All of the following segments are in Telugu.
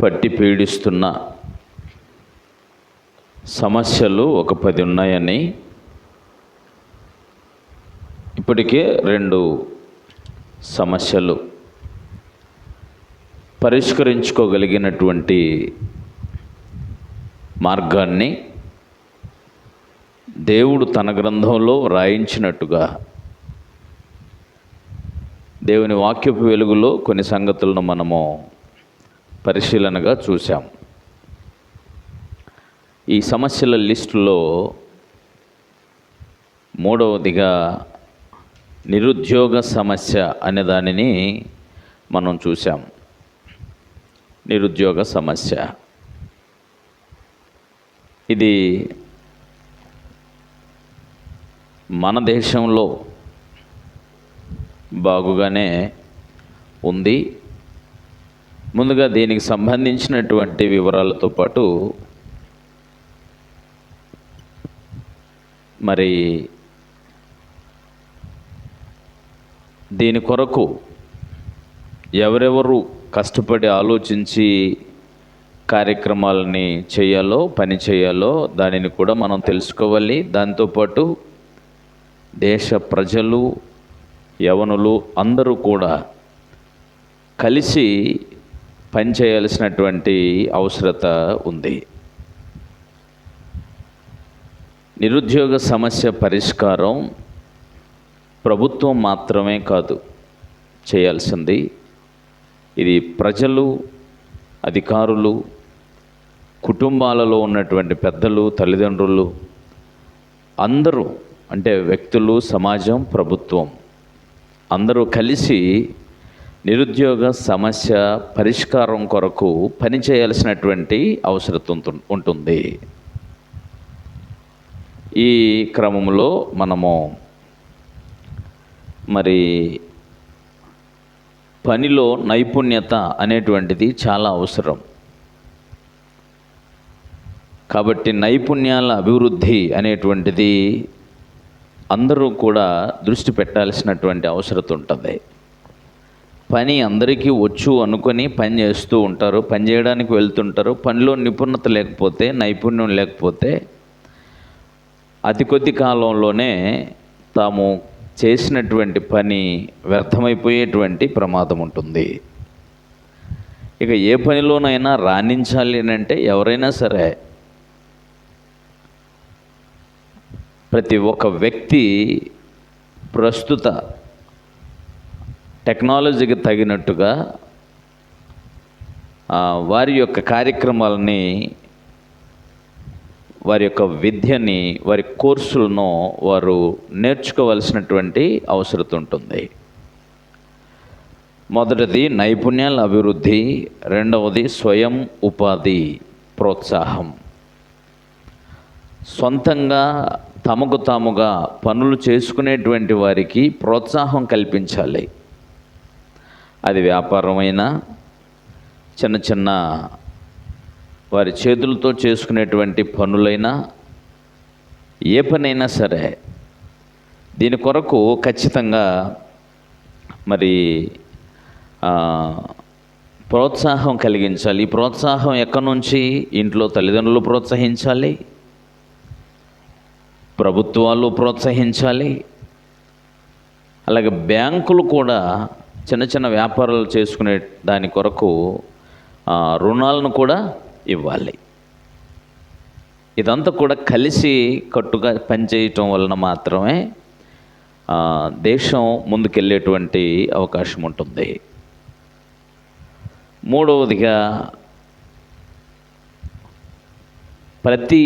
పట్టి పీడిస్తున్న సమస్యలు ఒక 10 ఉన్నాయని, ఇప్పటికే 2 సమస్యలు పరిష్కరించుకోగలిగినటువంటి మార్గాన్ని దేవుడు తన గ్రంథంలో రాయించినట్టుగా దేవుని వాక్యపు వెలుగులో కొన్ని సంగతులను మనము పరిశీలనగా చూసాం. ఈ సమస్యల లిస్టులో 3వదిగా నిరుద్యోగ సమస్య అనే దానిని మనం చూసాం. నిరుద్యోగ సమస్య ఇది మన దేశంలో బాగుగానే ఉంది. ముందుగా దీనికి సంబంధించినటువంటి వివరాలతో పాటు మరి దీని కొరకు ఎవరెవరు కష్టపడి ఆలోచించి కార్యక్రమాలని చేయాలో, పని చేయాలో దానిని కూడా మనం తెలుసుకోవాలి. దాంతోపాటు దేశ ప్రజలు, యవనులు అందరూ కూడా కలిసి పనిచేయాల్సినటువంటి అవసరత ఉంది. నిరుద్యోగ సమస్య పరిష్కారం ప్రభుత్వం మాత్రమే కాదు చేయాల్సింది. ఇది ప్రజలు, అధికారులు, కుటుంబాలలో ఉన్నటువంటి పెద్దలు, తల్లిదండ్రులు అందరూ, అంటే వ్యక్తులు, సమాజం, ప్రభుత్వం అందరూ కలిసి నిరుద్యోగ సమస్య పరిష్కారం కొరకు పనిచేయాల్సినటువంటి అవసరం ఉంటుంది. ఈ క్రమంలో మనము మరి పనిలో నైపుణ్యత అనేటువంటిది చాలా అవసరం. కాబట్టి నైపుణ్యాల అభివృద్ధి అనేటువంటిది అందరూ కూడా దృష్టి పెట్టాల్సినటువంటి అవసరం ఉంటుంది. పని అందరికీ వచ్చు అనుకొని పని చేస్తూ ఉంటారు, పని చేయడానికి వెళ్తుంటారు. పనిలో నిపుణత లేకపోతే, నైపుణ్యం లేకపోతే అతి కొద్ది కాలంలోనే తాము చేసినటువంటి పని వ్యర్థమైపోయేటువంటి ప్రమాదం ఉంటుంది. ఇక ఏ పనిలోనైనా రాణించాలి అంటే ఎవరైనా సరే, ప్రతి ఒక్క వ్యక్తి ప్రస్తుత టెక్నాలజీకి తగినట్టుగా వారి యొక్క కార్యక్రమాలని, వారి యొక్క విద్యని, వారి కోర్సులను వారు నేర్చుకోవాల్సినటువంటి అవసరం ఉంటుంది. మొదటిది నైపుణ్యాల అభివృద్ధి, రెండవది స్వయం ఉపాధి ప్రోత్సాహం. సొంతంగా తమకు తాముగా పనులు చేసుకునేటువంటి వారికి ప్రోత్సాహం కల్పించాలి. అది వ్యాపారమైనా, చిన్న చిన్న వారి చేతులతో చేసుకునేటువంటి పనులైనా, ఏ పనైనా సరే దీని కొరకు ఖచ్చితంగా మరి ప్రోత్సాహం కలిగించాలి. ఈ ప్రోత్సాహం ఎక్కడి నుంచి? ఇంట్లో తల్లిదండ్రులు ప్రోత్సహించాలి, ప్రభుత్వాలు ప్రోత్సహించాలి, అలాగే బ్యాంకులు కూడా చిన్న చిన్న వ్యాపారాలు చేసుకునే దాని కొరకు రుణాలను కూడా ఇవ్వాలి. ఇదంతా కూడా కలిసి కట్టుగా పనిచేయటం వలన మాత్రమే దేశం ముందుకెళ్ళేటువంటి అవకాశం ఉంటుంది. మూడవదిగా ప్రతి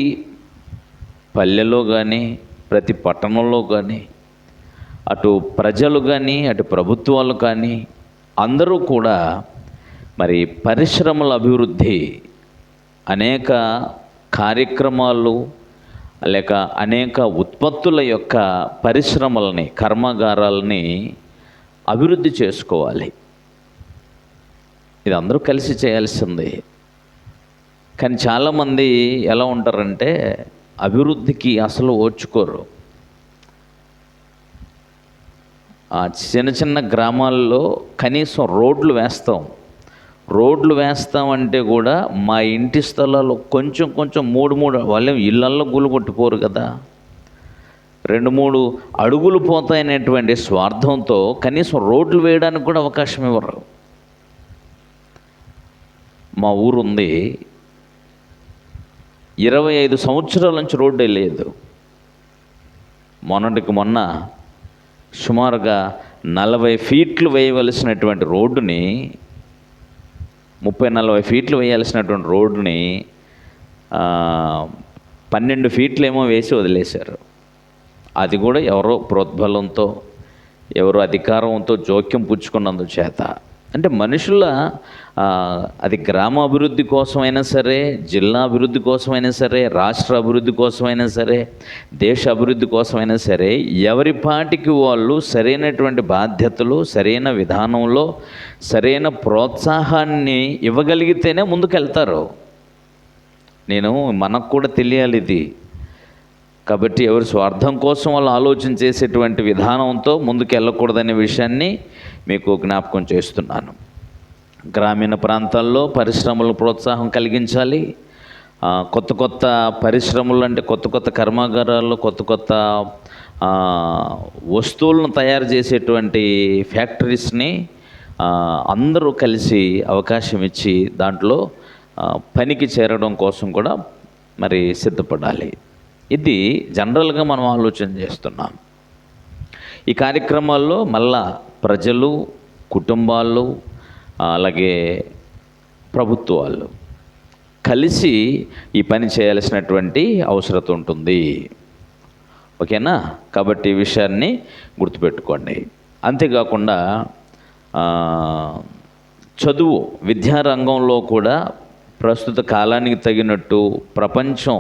పల్లెలో కానీ, ప్రతి పట్టణంలో కానీ, అటు ప్రజలు కానీ, అటు ప్రభుత్వాలు కానీ అందరూ కూడా మరి పరిశ్రమల అభివృద్ధి, అనేక కార్యక్రమాలు లేక అనేక ఉత్పత్తుల యొక్క పరిశ్రమలని, కర్మాగారాలని అభివృద్ధి చేసుకోవాలి. ఇది అందరూ కలిసి చేయాల్సింది. కానీ చాలామంది ఎలా ఉంటారంటే అభివృద్ధికి అసలు ఓర్చుకోరు. చిన్న చిన్న గ్రామాల్లో కనీసం రోడ్లు వేస్తాం, రోడ్లు వేస్తామంటే కూడా మా ఇంటి స్థలాలు కొంచెం కొంచెం 3 వాళ్ళే ఇళ్ళల్లో గుళ్ళు కొట్టుకోరు కదా, 2-3 అడుగులు పోతాయనేటువంటి స్వార్థంతో కనీసం రోడ్లు వేయడానికి కూడా అవకాశం ఇవ్వరు. మా ఊరు ఉంది, 25 సంవత్సరాల నుంచి రోడ్డే లేదు. మొన్న సుమారుగా 40 ఫీట్లు వేయవలసినటువంటి రోడ్డుని 30-40 ఫీట్లు వేయాల్సినటువంటి రోడ్డుని 12 ఫీట్లు ఏమో వేసి వదిలేశారు. అది కూడా ఎవరో ప్రోద్బలంతో, ఎవరో అధికారంతో జోక్యం పుచ్చుకున్నందుచేత. అంటే మనుషుల అది గ్రామ అభివృద్ధి కోసమైనా సరే, జిల్లా అభివృద్ధి కోసమైనా సరే, రాష్ట్ర అభివృద్ధి కోసమైనా సరే, దేశ అభివృద్ధి కోసమైనా సరే, ఎవరి పాటికి వాళ్ళు సరైనటువంటి బాధ్యతలు, సరైన విధానంలో సరైన ప్రోత్సాహాన్ని ఇవ్వగలిగితేనే ముందుకెళ్తారు. మనకు కూడా తెలియాలి ఇది. కాబట్టి ఎవరి స్వార్థం కోసం వాళ్ళు ఆలోచన చేసేటువంటి విధానంతో ముందుకు వెళ్ళకూడదనే విషయాన్ని మీకు జ్ఞాపకం చేస్తున్నాను. గ్రామీణ ప్రాంతాల్లో పరిశ్రమలకు ప్రోత్సాహం కలిగించాలి. కొత్త కొత్త పరిశ్రమలు అంటే కొత్త కొత్త కర్మాగారాలు, కొత్త కొత్త వస్తువులను తయారు చేసేటువంటి ఫ్యాక్టరీస్ని అందరూ కలిసి అవకాశం ఇచ్చి దాంట్లో పనికి చేరడం కోసం కూడా మరి సిద్ధపడాలి. ఇది జనరల్గా మనం ఆలోచన చేస్తున్నాం. ఈ కార్యక్రమాల్లో మళ్ళా ప్రజలు, కుటుంబాలు, అలాగే ప్రభుత్వాలు కలిసి ఈ పని చేయాల్సినటువంటి అవసరం ఉంటుంది. ఓకేనా? కాబట్టి ఈ విషయాన్ని గుర్తుపెట్టుకోండి. అంతేకాకుండా చదువు, విద్యారంగంలో కూడా ప్రస్తుత కాలానికి తగినట్టు ప్రపంచం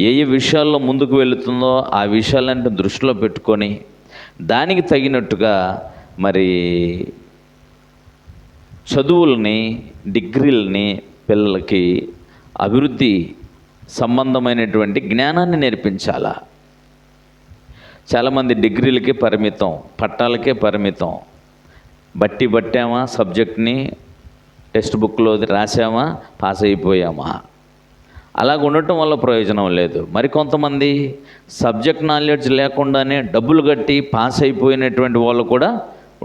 ఏ విషయాల్లో ముందుకు వెళుతుందో ఆ విషయాలన్నీ దృష్టిలో పెట్టుకొని దానికి తగినట్టుగా మరి చదువుల్ని, డిగ్రీలని పిల్లలకి అభివృద్ధి సంబంధమైనటువంటి జ్ఞానాన్ని నేర్పించాలా. చాలామంది డిగ్రీలకే పరిమితం, పట్టాలకే పరిమితం. బట్టామా, సబ్జెక్ట్ని టెక్స్ట్ బుక్లో రాసామా, పాస్ అయిపోయామా, అలాగ ఉండటం వల్ల ప్రయోజనం లేదు. మరికొంతమంది సబ్జెక్ట్ నాలెడ్జ్ లేకుండానే డబ్బులు కట్టి పాస్ అయిపోయినటువంటి వాళ్ళు కూడా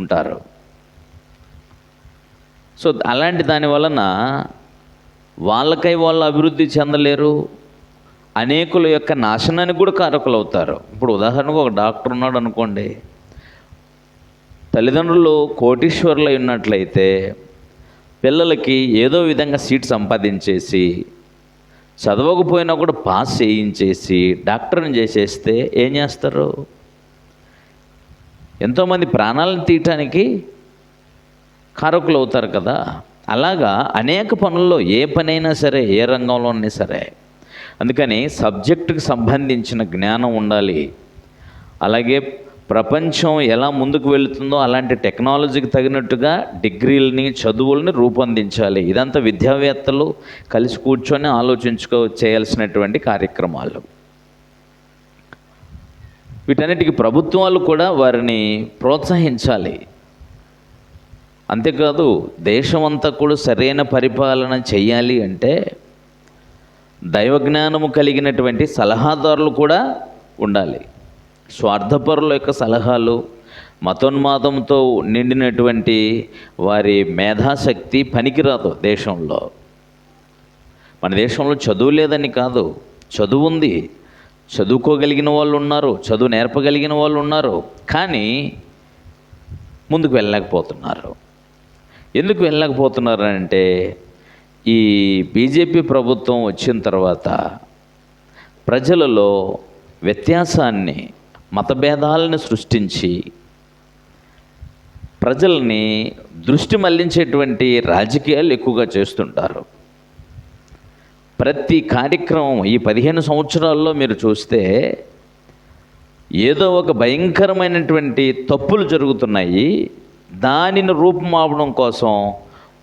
ఉంటారు. సో అలాంటి దాని వలన వాళ్ళకై వాళ్ళు అభివృద్ధి చెందలేరు, అనేకుల యొక్క నాశనానికి కూడా కారకులు అవుతారు. ఇప్పుడు ఉదాహరణకు ఒక డాక్టర్ ఉన్నాడు అనుకోండి, తల్లిదండ్రులు కోటీశ్వరులు ఉన్నట్లయితే పిల్లలకి ఏదో విధంగా సీట్ సంపాదించేసి, చదవకపోయినా కూడా పాస్ చేయించేసి డాక్టర్ని చేసేస్తే ఏం చేస్తారు? ఎంతోమంది ప్రాణాలను తీయటానికి కారకులు అవుతారు కదా. అలాగా అనేక పనుల్లో, ఏ పనైనా సరే, ఏ రంగంలోనే సరే. అందుకని సబ్జెక్టుకు సంబంధించిన జ్ఞానం ఉండాలి. అలాగే ప్రపంచం ఎలా ముందుకు వెళుతుందో అలాంటి టెక్నాలజీకి తగినట్టుగా డిగ్రీలని, చదువుల్ని రూపొందించాలి. ఇదంతా విద్యావేత్తలు కలిసి కూర్చొని చేయాల్సినటువంటి కార్యక్రమాలు. వీటన్నిటికీ ప్రభుత్వాలు కూడా వారిని ప్రోత్సహించాలి. అంతేకాదు, దేశమంతా కూడా సరైన పరిపాలన చేయాలి అంటే దైవజ్ఞానము కలిగినటువంటి సలహాదారులు కూడా ఉండాలి. స్వార్థపరుల యొక్క సలహాలు, మతోన్మాదంతో నిండినటువంటి వారి మేధాశక్తి పనికిరాదు దేశంలో. మన దేశంలో చదువు లేదని కాదు, చదువు ఉంది, చదువుకోగలిగిన వాళ్ళు ఉన్నారు, చదువు నేర్పగలిగిన వాళ్ళు ఉన్నారు. కానీ ముందుకు వెళ్ళలేకపోతున్నారు. ఎందుకు వెళ్ళలేకపోతున్నారంటే ఈ బీజేపీ ప్రభుత్వం వచ్చిన తర్వాత ప్రజలలో వ్యత్యాసాన్ని, మతభేదాలను సృష్టించి ప్రజల్ని దృష్టి మళ్లించేటువంటి రాజకీయాలు ఎక్కువగా చేస్తుంటారు. ప్రతి కార్యక్రమం ఈ 15 సంవత్సరాల్లో మీరు చూస్తే ఏదో ఒక భయంకరమైనటువంటి తప్పులు జరుగుతున్నాయి. దానిని రూపుమాపడం కోసం,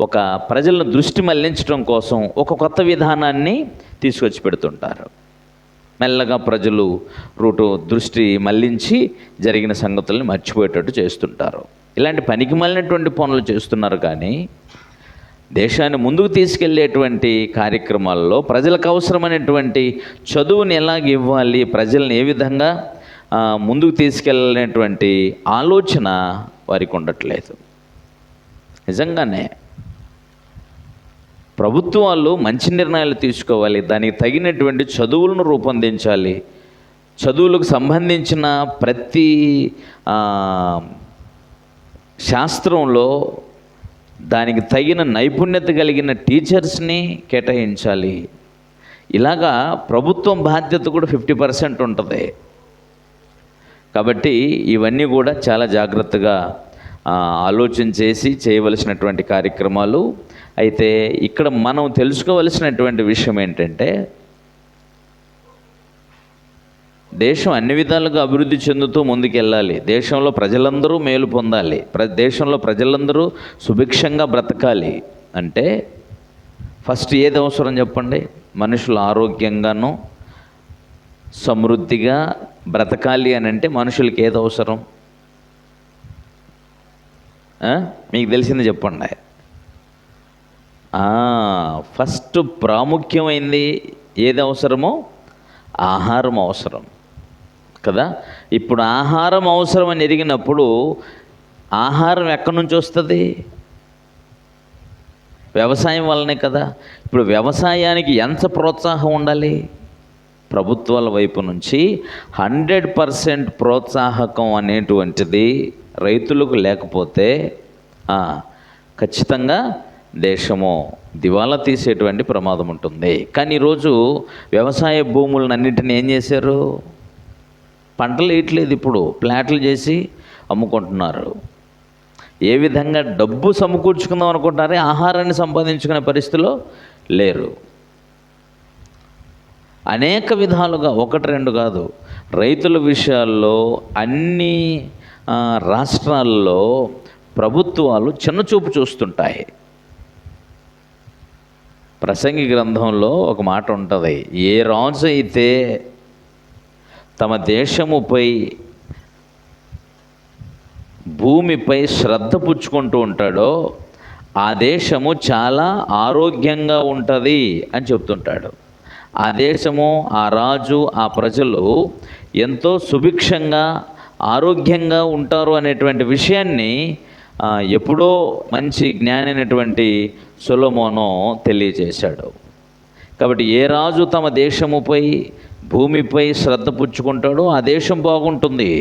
ఒక ప్రజలను దృష్టి మళ్లించడం కోసం ఒక కొత్త విధానాన్ని తీసుకొచ్చి పెడుతుంటారు. మెల్లగా ప్రజలు దృష్టి మళ్లించి జరిగిన సంగతుల్ని మర్చిపోయేటట్టు చేస్తుంటారు. ఇలాంటి పనికి మాలినటువంటి పనులు చేస్తున్నారు. కానీ దేశాన్ని ముందుకు తీసుకెళ్లేటువంటి కార్యక్రమాల్లో ప్రజలకు అవసరమైనటువంటి చదువుని ఎలాగ ఇవ్వాలి, ప్రజల్ని ఏ విధంగా ముందుకు తీసుకెళ్ళనేటువంటి ఆలోచన వారికి ఉండట్లేదు. నిజంగానే ప్రభుత్వాలు మంచి నిర్ణయాలు తీసుకోవాలి, దానికి తగినటువంటి చదువులను రూపొందించాలి. చదువులకు సంబంధించిన ప్రతి శాస్త్రంలో దానికి తగిన నైపుణ్యత కలిగిన టీచర్స్ని కేటాయించాలి. ఇలాగా ప్రభుత్వం బాధ్యత కూడా 50% ఉంటుంది. కాబట్టి ఇవన్నీ కూడా చాలా జాగ్రత్తగా ఆలోచన చేసి చేయవలసినటువంటి కార్యక్రమాలు. అయితే ఇక్కడ మనం తెలుసుకోవలసినటువంటి విషయం ఏంటంటే, దేశం అన్ని విధాలుగా అభివృద్ధి చెందుతూ ముందుకెళ్ళాలి. దేశంలో ప్రజలందరూ మేలు పొందాలి. దేశంలో ప్రజలందరూ సుభిక్షంగా బ్రతకాలి అంటే ఫస్ట్ ఏది అవసరం చెప్పండి? మనుషులు ఆరోగ్యంగాను సమృద్ధిగా బ్రతకాలి అని అంటే మనుషులకి ఏది అవసరం? మీకు తెలిసింది చెప్పండి. ఫస్ట్ ప్రాముఖ్యమైనది ఏది అవసరమో? ఆహారం అవసరం కదా. ఇప్పుడు ఆహారం అవసరం అని ఎరిగినప్పుడు ఆహారం ఎక్కడి నుంచి వస్తుంది? వ్యవసాయం వల్లనే కదా. ఇప్పుడు వ్యవసాయానికి ఎంత ప్రోత్సాహం ఉండాలి? ప్రభుత్వాల వైపు నుంచి 100% ప్రోత్సాహకం అనేటువంటిది రైతులకు లేకపోతే ఖచ్చితంగా దేశము దివాలా తీసేటువంటి ప్రమాదం ఉంటుంది. కానీ ఈరోజు వ్యవసాయ భూములన్నింటినీ ఏం చేశారు? పంటలు వేయట్లేదు, ఇప్పుడు ప్లాట్లు చేసి అమ్ముకుంటున్నారు. ఏ విధంగా డబ్బు సమకూర్చుకుందాం అనుకుంటున్నారే, ఆహారాన్ని సంపాదించుకునే పరిస్థితిలో లేరు. అనేక విధాలుగా, ఒకటి రెండు కాదు, రైతుల విషయాల్లో అన్ని రాష్ట్రాల్లో ప్రభుత్వాలు చిన్నచూపు చూస్తుంటాయి. ప్రసంగి గ్రంథంలో ఒక మాట ఉంటుంది, ఏ రాజు అయితే తమ దేశముపై భూమిపై శ్రద్ధ పుచ్చుకుంటూ ఉంటాడో ఆ దేశము చాలా ఆరోగ్యంగా ఉంటుంది అని చెప్తుంటాడు. ఆ దేశము, ఆ రాజు, ఆ ప్రజలు ఎంతో సుభిక్షంగా ఆరోగ్యంగా ఉంటారు అనేటువంటి విషయాన్ని ఎప్పుడో మంచి జ్ఞాని అయినటువంటి సొలొమోను తెలియజేశాడు. కాబట్టి ఏ రాజు తమ దేశముపై భూమిపై శ్రద్ధ పుచ్చుకుంటాడో ఆ దేశం బాగుంటుంది.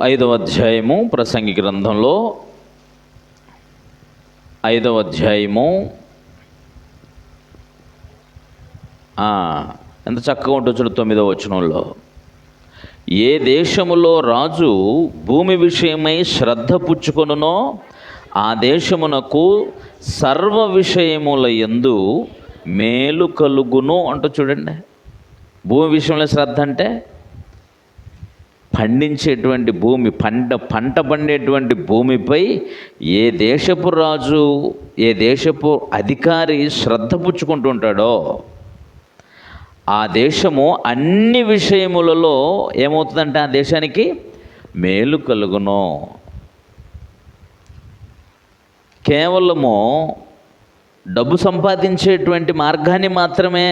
ఐదవ అధ్యాయము ప్రసంగి గ్రంథంలో 5వ అధ్యాయము ఎంత చక్కగా ఉంటుంది చూడు. 9వ వచనంలో, ఏ దేశములో రాజు భూమి విషయమై శ్రద్ధ పుచ్చుకొనునో ఆ దేశమునకు సర్వ విషయముల యందు మేలు కలుగును అంటూ చూడండి. భూమి విషయంలో శ్రద్ధ అంటే పండించేటువంటి భూమి, పంట పండేటువంటి భూమిపై ఏ దేశపు రాజు, ఏ దేశపు అధికారి శ్రద్ధ పుచ్చుకుంటూ ఉంటాడో ఆ దేశము అన్ని విషయములలో ఏమవుతుందంటే ఆ దేశానికి మేలు కలుగును. కేవలము డబ్బు సంపాదించేటువంటి మార్గాన్ని మాత్రమే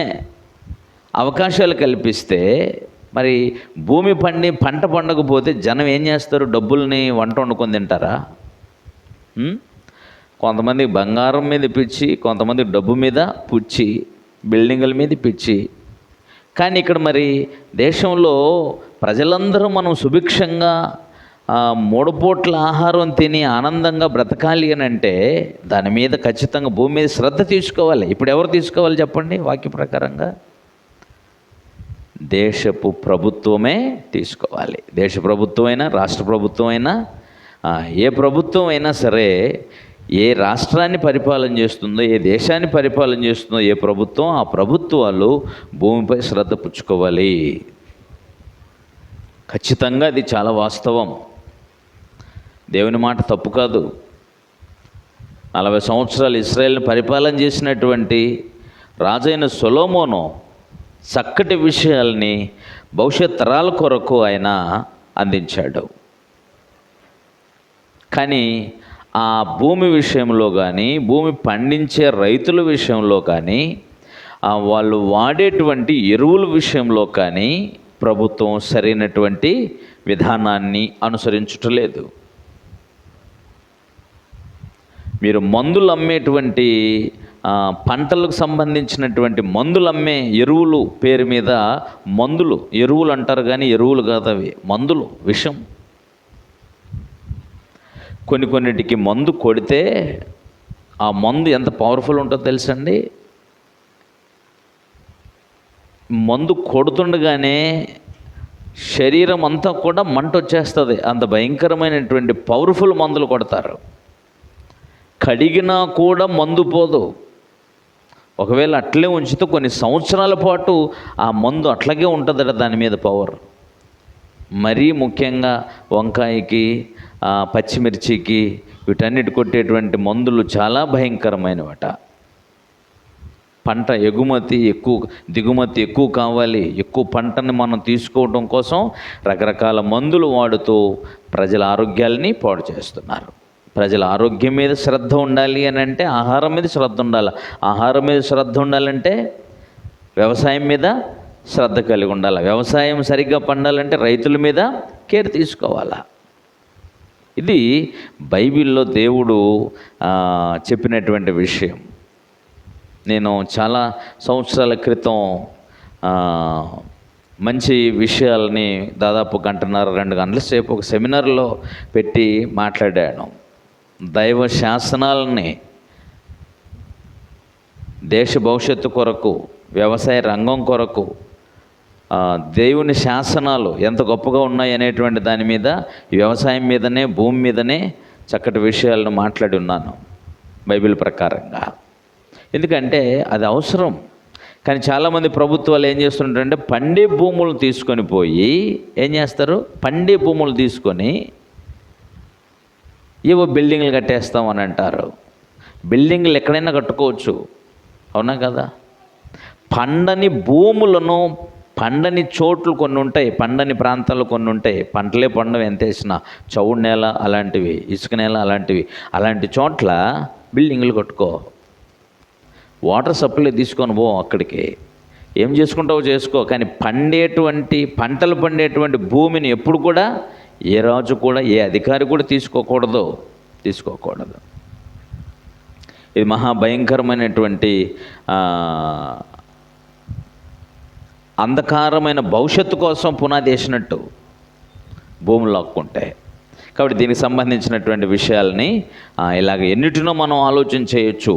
అవకాశాలు కల్పిస్తే మరి భూమి పంట పండకపోతే జనం ఏం చేస్తారు? డబ్బుల్ని వంట వండుకొని తింటారా? కొంతమంది బంగారం మీద పిచ్చి, కొంతమంది డబ్బు మీద పుచ్చి, బిల్డింగుల మీద పిచ్చి. కానీ ఇక్కడ మరి దేశంలో ప్రజలందరూ మనం సుభిక్షంగా 3 పూట్ల ఆహారం తిని ఆనందంగా బ్రతకాలి అని అంటే దాని మీద ఖచ్చితంగా భూమి మీద శ్రద్ధ తీసుకోవాలి. ఇప్పుడు ఎవరు తీసుకోవాలి చెప్పండి? వాక్య ప్రకారంగా దేశపు ప్రభుత్వమే తీసుకోవాలి. దేశ ప్రభుత్వం అయినా, రాష్ట్ర ప్రభుత్వం అయినా, ఏ ప్రభుత్వం అయినా సరే ఏ రాష్ట్రాన్ని పరిపాలన చేస్తుందో, ఏ దేశాన్ని పరిపాలన చేస్తుందో ఏ ప్రభుత్వం, ఆ ప్రభుత్వాలు భూమిపై శ్రద్ధ పుచ్చుకోవాలి. ఖచ్చితంగా అది చాలా వాస్తవం. దేవుని మాట తప్పు కాదు. 40 సంవత్సరాలు ఇశ్రాయేల్ని పరిపాలన చేసినటువంటి రాజైన సొలొమోను చక్కటి విషయాల్ని భవిష్యత్ తరాల కొరకు ఆయన అందించాడు. కానీ ఆ భూమి విషయంలో కానీ, భూమి పండించే రైతుల విషయంలో కానీ, వాళ్ళు వాడేటువంటి ఎరువుల విషయంలో కానీ ప్రభుత్వం సరైనటువంటి విధానాన్ని అనుసరించట్లేదు. మీరు మందులు అమ్మేటువంటి పంటలకు సంబంధించినటువంటి మందులు అమ్మే ఎరువులు పేరు మీద మందులు, ఎరువులు అంటారు కానీ ఎరువులు కాదు అవి, మందులు, విషం. కొన్నిటికి మందు కొడితే ఆ మందు ఎంత పవర్ఫుల్ ఉంటుందో తెలుసండి. మందు కొడుతుండగానే శరీరం అంతా కూడా మంట వచ్చేస్తుంది. అంత భయంకరమైనటువంటి పవర్ఫుల్ మందులు కొడతారు. కడిగినా కూడా మందు పోదు. ఒకవేళ అట్లే ఉంచితే కొన్ని సంవత్సరాల పాటు ఆ మందు అట్లాగే ఉంటుందట, దాని మీద పవర్. మరీ ముఖ్యంగా వంకాయకి, పచ్చిమిర్చికి, వీటన్నిటి కొట్టేటువంటి మందులు చాలా భయంకరమైనవట. పంట ఎగుమతి ఎక్కువ, దిగుమతి ఎక్కువ కావాలి, ఎక్కువ పంటని మనం తీసుకోవడం కోసం రకరకాల మందులు వాడుతూ ప్రజల ఆరోగ్యాలని పాడు చేస్తున్నారు. ప్రజల ఆరోగ్యం మీద శ్రద్ధ ఉండాలి అని అంటే ఆహారం మీద శ్రద్ధ ఉండాలి. ఆహారం మీద శ్రద్ధ ఉండాలంటే వ్యవసాయం మీద శ్రద్ధ కలిగి ఉండాలి. వ్యవసాయం సరిగ్గా పండాలంటే రైతుల మీద కేర్ తీసుకోవాలా. ఇది బైబిల్లో దేవుడు చెప్పినటువంటి విషయం. నేను చాలా సంవత్సరాల క్రితం మంచి విషయాలని దాదాపు 1.5-2 గంటల సేపు ఒక సెమినార్లో పెట్టి మాట్లాడాను. దైవ శాసనాలని దేశ భవిష్యత్తు కొరకు, వ్యవసాయ రంగం కొరకు దేవుని శాసనాలు ఎంత గొప్పగా ఉన్నాయి అనేటువంటి దాని మీద, వ్యవసాయం మీదనే, భూమి మీదనే చక్కటి విషయాలను మాట్లాడి ఉన్నాను బైబిల్ ప్రకారంగా. ఎందుకంటే అది అవసరం. కానీ చాలామంది ప్రభుత్వాలు ఏం చేస్తుంటారంటే పండే భూములు తీసుకొని పోయి ఏం చేస్తారు, పండే భూములు తీసుకొని ఏవో బిల్డింగ్లు కట్టేస్తామని అంటారు. బిల్డింగ్లు ఎక్కడైనా కట్టుకోవచ్చు, అవునా కదా? పండని భూములను, పండని చోట్లు కొన్ని ఉంటాయి, పండని ప్రాంతాలు కొన్ని ఉంటాయి. పంటలే పండవు ఎంత వేసినా, చౌడు నేల అలాంటివి, ఇసుక నేల అలాంటివి, అలాంటి చోట్ల బిల్డింగ్లు కట్టుకో. వాటర్ సప్లై తీసుకొని పో, అక్కడికి ఏం చేసుకుంటావో చేసుకో. కానీ పంటలు పండేటువంటి భూమిని ఎప్పుడు కూడా ఏ రాజు కూడా, ఏ అధికారి కూడా తీసుకోకూడదు. ఇది మహాభయంకరమైనటువంటి అంధకారమైన భవిష్యత్తు కోసం పునాది వేసినట్టు భూములు లాక్కుంటే. కాబట్టి దీనికి సంబంధించినటువంటి విషయాలని ఇలాగ ఎన్నిటినో మనం ఆలోచన చేయొచ్చు.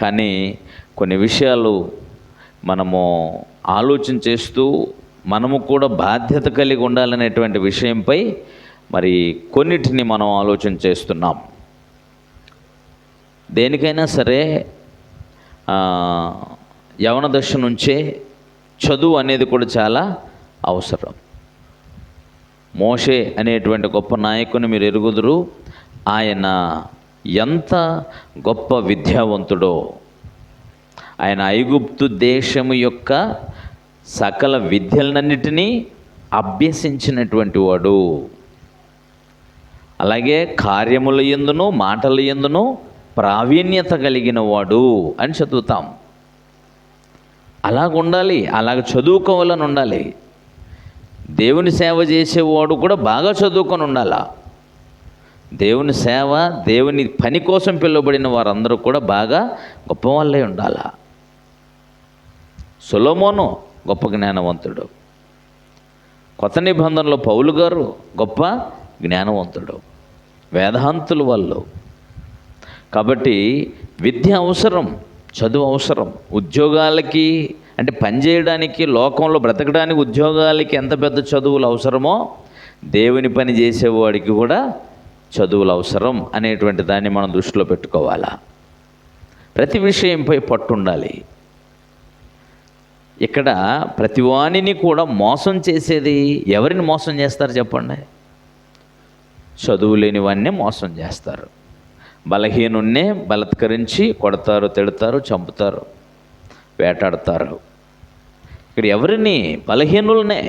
కానీ కొన్ని విషయాలు మనము ఆలోచన చేస్తూ మనము కూడా బాధ్యత కలిగి ఉండాలనేటువంటి విషయంపై మరి కొన్నిటిని మనం ఆలోచన చేస్తున్నాం. దేనికైనా సరే యవన దశ నుంచే చదువు అనేది కూడా చాలా అవసరం. మోషే అనేటువంటి గొప్ప నాయకుని మీరు ఎరుగుదురు. ఆయన ఎంత గొప్ప విద్యావంతుడో. ఆయన ఐగుప్తు దేశము యొక్క సకల విద్యలన్నిటినీ అభ్యసించినటువంటి వాడు. అలాగే కార్యముల యందును, మాటల యందును ప్రావీణ్యత కలిగిన వాడు అని చదువుతాం. అలాగ ఉండాలి, అలాగ చదువుకోవాలని ఉండాలి. దేవుని సేవ చేసేవాడు కూడా బాగా చదువుకొని ఉండాలా. దేవుని సేవ, దేవుని పని కోసం పిలువబడిన వారందరూ కూడా బాగా గొప్పవాళ్ళే ఉండాలా. సొలొమోను గొప్ప జ్ఞానవంతుడు. కొత్త నిబంధనలో పౌలు గారు గొప్ప జ్ఞానవంతుడు, వేదాంతులు వాళ్ళు. కాబట్టి విద్య అవసరం, చదువు అవసరం. ఉద్యోగాలకి అంటే పనిచేయడానికి, లోకంలో బ్రతకడానికి ఉద్యోగాలకి ఎంత పెద్ద చదువులు అవసరమో దేవుని పని చేసేవాడికి కూడా చదువులు అవసరం అనేటువంటి దాన్ని మనం దృష్టిలో పెట్టుకోవాలా. ప్రతి విషయంపై పట్టు ఉండాలి. ఇక్కడ ప్రతివానిని కూడా మోసం చేసేది ఎవరిని మోసం చేస్తారు చెప్పండి? చదువు లేని వాడినే మోసం చేస్తారు. బలహీనున్నే బలత్కరించి కొడతారు, తిడతారు, చంపుతారు, వేటాడతారు. ఇక్కడ ఎవరిని? బలహీనులనే.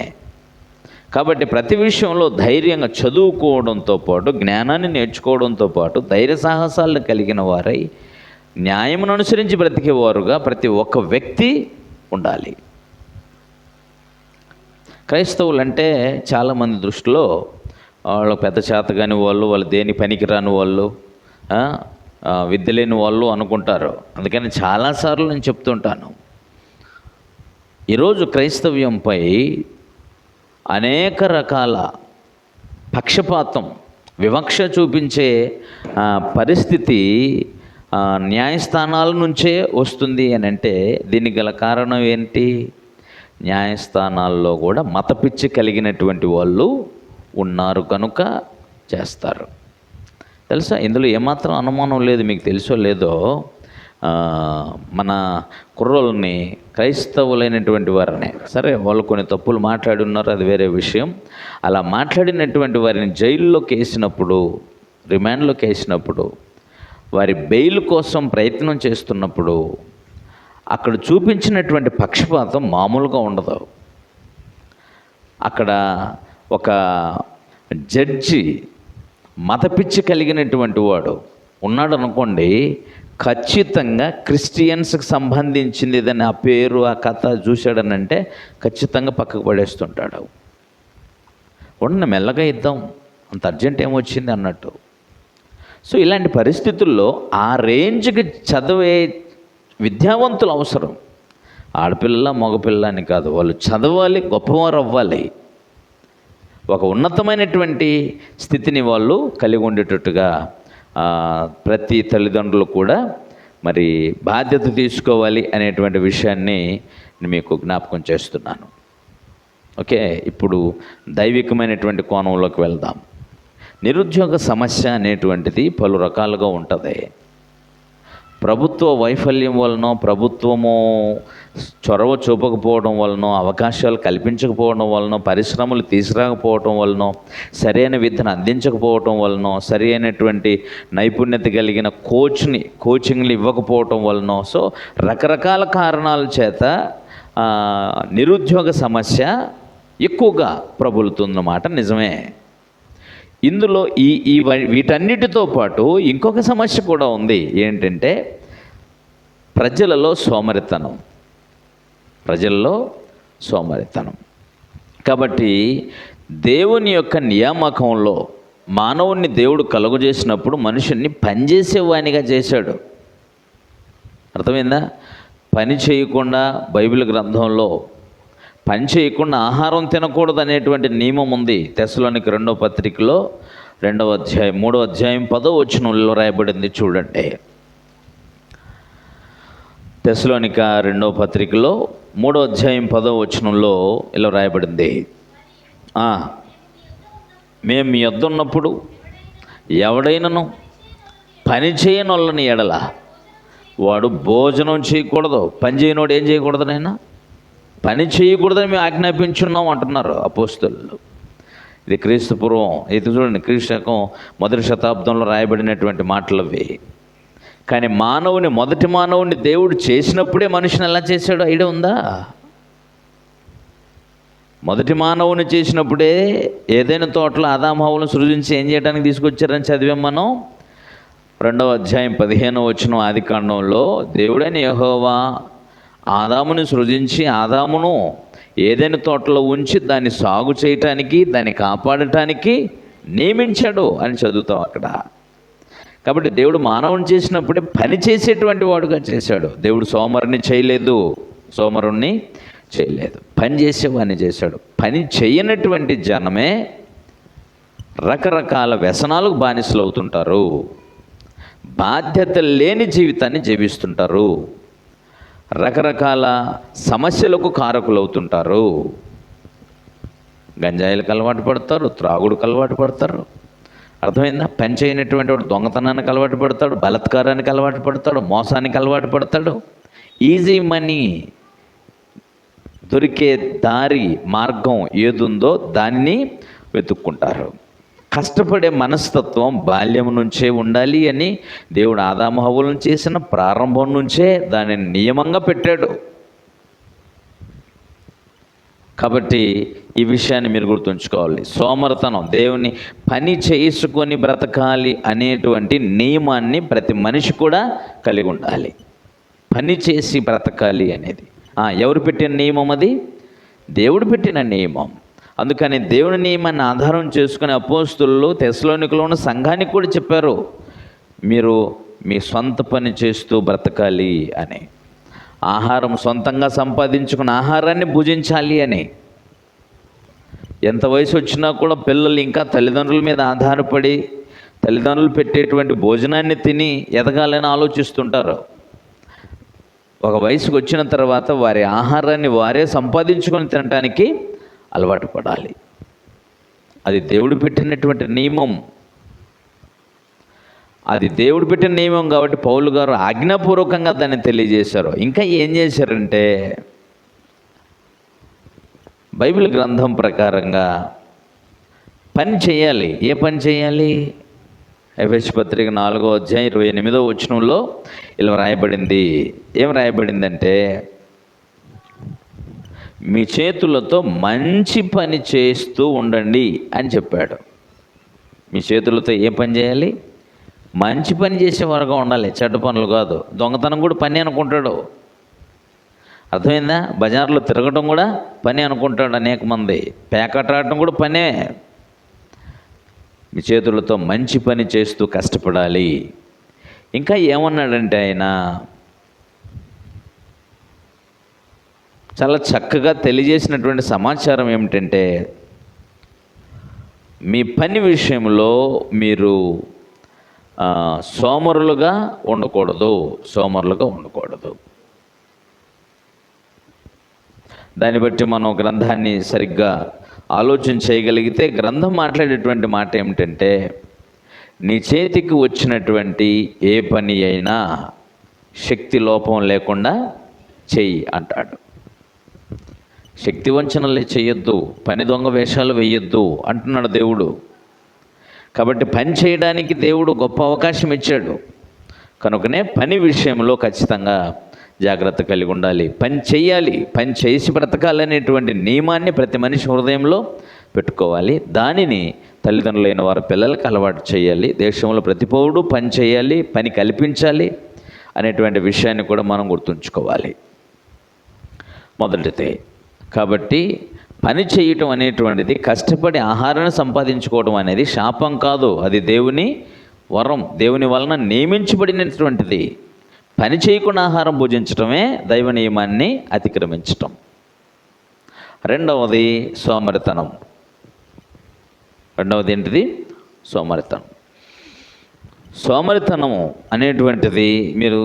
కాబట్టి ప్రతి విషయంలో ధైర్యంగా చదువుకోవడంతో పాటు, జ్ఞానాన్ని నేర్చుకోవడంతో పాటు ధైర్య సాహసాలను కలిగిన వారై న్యాయమును అనుసరించి బ్రతికేవారుగా ప్రతి ఒక్క వ్యక్తి ఉండాలి. క్రైస్తవులు అంటే చాలామంది దృష్టిలో వాళ్ళు పెద్ద చేతగాని వాళ్ళు దేని పనికిరాని వాళ్ళు, విద్య లేని వాళ్ళు అనుకుంటారు. అందుకని చాలాసార్లు నేను చెప్తుంటాను, ఈరోజు క్రైస్తవ్యంపై అనేక రకాల పక్షపాతం, వివక్ష చూపించే పరిస్థితి న్యాయస్థానాల నుంచే వస్తుంది అని అంటే దీనికి గల కారణం ఏంటి? న్యాయస్థానాల్లో కూడా మతపిచ్చి కలిగినటువంటి వాళ్ళు ఉన్నారు కనుక చేస్తారు. తెలుసా? ఇందులో ఏమాత్రం అనుమానం లేదు. మీకు తెలుసో లేదో, మన కుర్రోళ్ళని, క్రైస్తవులైనటువంటి వారిని, సరే వాళ్ళు కొన్ని తప్పులు మాట్లాడి ఉన్నారు, అది వేరే విషయం. అలా మాట్లాడినటువంటి వారిని జైల్లోకి వేసినప్పుడు, రిమాండ్లోకి వేసినప్పుడు, వారి బెయిల్ కోసం ప్రయత్నం చేస్తున్నప్పుడు అక్కడ చూపించినటువంటి పక్షపాతం మామూలుగా ఉండదు. అక్కడ ఒక జడ్జి మతపిచ్చి కలిగినటువంటి వాడు ఉన్నాడు అనుకోండి, ఖచ్చితంగా క్రిస్టియన్స్కి సంబంధించింది ఏదైనా ఆ పేరు, ఆ కథ చూశాడనంటే ఖచ్చితంగా పక్కకు పడేస్తుంటాడు. ఉండి మెల్లగా ఇద్దాం, అంత అర్జెంట్ ఏమొచ్చింది అన్నట్టు. సో ఇలాంటి పరిస్థితుల్లో ఆ రేంజ్కి చదివే విద్యావంతులు అవసరం. ఆడపిల్ల మగపిల్ల అని కాదు, వాళ్ళు చదవాలి, గొప్పవారు అవ్వాలి, ఒక ఉన్నతమైనటువంటి స్థితిని వాళ్ళు కలిగి ఉండేటట్టుగా ప్రతి తల్లిదండ్రులు కూడా మరి బాధ్యత తీసుకోవాలి అనేటువంటి విషయాన్ని మీకు జ్ఞాపకం చేస్తున్నాను. ఓకే, ఇప్పుడు దైవికమైనటువంటి కోణంలోకి వెళ్దాం. నిరుద్యోగ సమస్య అనేటువంటిది పలు రకాలుగా ఉంటుంది. ప్రభుత్వ వైఫల్యం వలన, ప్రభుత్వము చొరవ చూపకపోవడం వలన, అవకాశాలు కల్పించకపోవడం వలన, పరిశ్రమలు తీసుకురాకపోవడం వలన, సరైన విద్యను అందించకపోవడం వలన, సరి అయినటువంటి నైపుణ్యత కలిగిన కోచింగ్లు ఇవ్వకపోవటం వలన, సో రకరకాల కారణాల చేత నిరుద్యోగ సమస్య ఎక్కువగా ప్రబలుతుందన్నమాట. నిజమే. ఇందులో వీటన్నిటితో పాటు ఇంకొక సమస్య కూడా ఉంది. ఏంటంటే ప్రజలలో సోమరితనం. కాబట్టి దేవుని యొక్క నియామకంలో మానవుణ్ణి దేవుడు కలుగజేసినప్పుడు మనుషుల్ని పనిచేసేవానిగా చేశాడు. అర్థమైందా? పని చేయకుండా, బైబిల్ గ్రంథంలో పని చేయకుండా ఆహారం తినకూడదు అనేటువంటి నియమం ఉంది. తెస్సలోనిక 2వ పత్రికలో 2వ అధ్యాయం 3వ అధ్యాయం 10వ వచనంలో రాయబడింది. చూడండి, తెస్సలోనిక 2వ పత్రికలో 3వ అధ్యాయం 10వ వచనంలో ఇలా రాయబడింది, మేము మీ యొద్ద ఉన్నప్పుడు ఎవడైనను పని చేయనోళ్ళని ఎడల వాడు భోజనం చేయకూడదు. పని చేయనోడు ఏం చేయకూడదు? నైనా పని చేయకూడదని మేము ఆజ్ఞాపించున్నాం అంటున్నారు అపోస్తలులు. ఇది క్రీస్తు పూర్వం, ఇది చూడండి, క్రీస్తు శకం 1వ శతాబ్దంలో రాయబడినటువంటి మాటలు అవి. కానీ మొదటి మానవుని దేవుడు చేసినప్పుడే మనిషిని ఎలా చేశాడో ఐడియా ఉందా? మొదటి మానవుని చేసినప్పుడే ఏదైనా తోటలో ఆదాము హవ్వలను సృజించి ఏం చేయడానికి తీసుకొచ్చారని చదివాం మనం. 2వ అధ్యాయం 15వ వచనం ఆదికాండంలో దేవుడైన యెహోవా ఆదాముని సృజించి ఆదామును ఏదైనా తోటలో ఉంచి దాన్ని సాగు చేయటానికి, దాన్ని కాపాడటానికి నియమించాడు అని చదువుతాం అక్కడ. కాబట్టి దేవుడు మానవుని చేసినప్పుడే పని చేసేటువంటి వాడుగా చేశాడు. దేవుడు సోమరుణ్ణి చేయలేదు, పని చేసేవాడిని చేశాడు. పని చేయనటువంటి జనమే రకరకాల వ్యసనాలకు బానిసలు అవుతుంటారు, బాధ్యత లేని జీవితాన్ని జీవిస్తుంటారు, రకరకాల సమస్యలకు కారకులు అవుతుంటారు. గంజాయిలకు అలవాటు పడతారు, త్రాగుడుకు అలవాటు పడతారు, అర్థమైందా? పని చేయనటువంటి వాడు దొంగతనానికి అలవాటు పడతాడు, బలాత్కారానికి అలవాటు పడతాడు, మోసానికి అలవాటు పడతాడు. ఈజీ మనీ దొరికే దారి మార్గం ఏదుందో దాన్ని వెతుక్కుంటారు. కష్టపడే మనస్తత్వం బాల్యం నుంచే ఉండాలి అని దేవుడు ఆదాము హవ్వలను చేసిన ప్రారంభం నుంచే దానిని నియమంగా పెట్టాడు. కాబట్టి ఈ విషయాన్ని మీరు గుర్తుంచుకోవాలి. సోమరితనం, దేవుని పని చేసుకొని బ్రతకాలి అనేటువంటి నియమాన్ని ప్రతి మనిషి కూడా కలిగి ఉండాలి. పని చేసి బ్రతకాలి అనేది ఎవరు పెట్టిన నియమం? అది దేవుడు పెట్టిన నియమం. అందుకని దేవుని నియమాన్ని ఆధారం చేసుకుని అపోస్తులు తెస్సలోనికలో ఉన్న సంఘానికి కూడా చెప్పారు, మీరు మీ సొంత పని చేస్తూ బ్రతకాలి అని. ఆహారం సొంతంగా సంపాదించుకున్న ఆహారాన్ని భుజించాలి అని. ఎంత వయసు వచ్చినా కూడా పిల్లలు ఇంకా తల్లిదండ్రుల మీద ఆధారపడి తల్లిదండ్రులు పెట్టేటువంటి భోజనాన్ని తిని ఎదగాలని ఆలోచిస్తుంటారు. ఒక వయసుకు వచ్చిన తర్వాత వారి ఆహారాన్ని వారే సంపాదించుకొని తినటానికి అలవాటు పడాలి. అది దేవుడు పెట్టినటువంటి నియమం. అది దేవుడు పెట్టిన నియమం కాబట్టి పౌలు గారు ఆజ్ఞాపూర్వకంగా దాన్ని తెలియజేశారు. ఇంకా ఏం చేశారంటే, బైబిల్ గ్రంథం ప్రకారంగా పని చేయాలి. ఏ పని చేయాలి? ఎఫెసీ పత్రిక 4వ అధ్యాయం 28వ వచనంలో ఇలా రాయబడింది. ఏం రాయబడిందంటే, మీ చేతులతో మంచి పని చేస్తూ ఉండండి అని చెప్పాడు. మీ చేతులతో ఏ పని చేయాలి? మంచి పని చేసేవారుగా ఉండాలి, చెడ్డ పనులు కాదు. దొంగతనం కూడా పని అనుకుంటాడు. అర్థమైందా? బజార్లో తిరగటం కూడా పని అనుకుంటాడు అనేక మంది. పేకాటాడటం కూడా పనే. మీ చేతులతో మంచి పని చేస్తూ కష్టపడాలి. ఇంకా ఏమన్నాడంటే ఆయన చాలా చక్కగా తెలియజేసినటువంటి సమాచారం ఏమిటంటే, మీ పని విషయంలో మీరు సోమరులుగా ఉండకూడదు. దాన్ని బట్టి మనం గ్రంథాన్ని సరిగ్గా ఆలోచన చేయగలిగితే గ్రంథం మాట్లాడేటువంటి మాట ఏమిటంటే, నీ చేతికి వచ్చినటువంటి ఏ పని అయినా శక్తి లోపం లేకుండా చెయ్యి అంటాడు. శక్తి వంచనలే చేయొద్దు, పని దొంగ వేషాలు వేయొద్దు అంటున్నాడు దేవుడు. కాబట్టి పని చేయడానికి దేవుడు గొప్ప అవకాశం ఇచ్చాడు. కనుకనే పని విషయంలో ఖచ్చితంగా జాగ్రత్త కలిగి ఉండాలి. పని చేయాలి, పని చేసి బ్రతకాలనేటువంటి నియమాన్ని ప్రతి మనిషి హృదయంలో పెట్టుకోవాలి. దానిని తల్లిదండ్రులైన వారి పిల్లలకు అలవాటు చేయాలి. దేశంలో ప్రతి పౌరుడు పని చేయాలి, పని కల్పించాలి అనేటువంటి విషయాన్ని కూడా మనం గుర్తుంచుకోవాలి. మొదటిది కాబట్టి పని చేయటం అనేటువంటిది, కష్టపడి ఆహారాన్ని సంపాదించుకోవడం అనేది శాపం కాదు, అది దేవుని వరం, దేవుని వలన నియమించబడినటువంటిది. పని చేయకుండా ఆహారం భుజించటమే దైవ నియమాన్ని అతిక్రమించటం. రెండవది సోమరితనం. రెండవది ఏంటిది? సోమరితనం. సోమరితనము అనేటువంటిది మీరు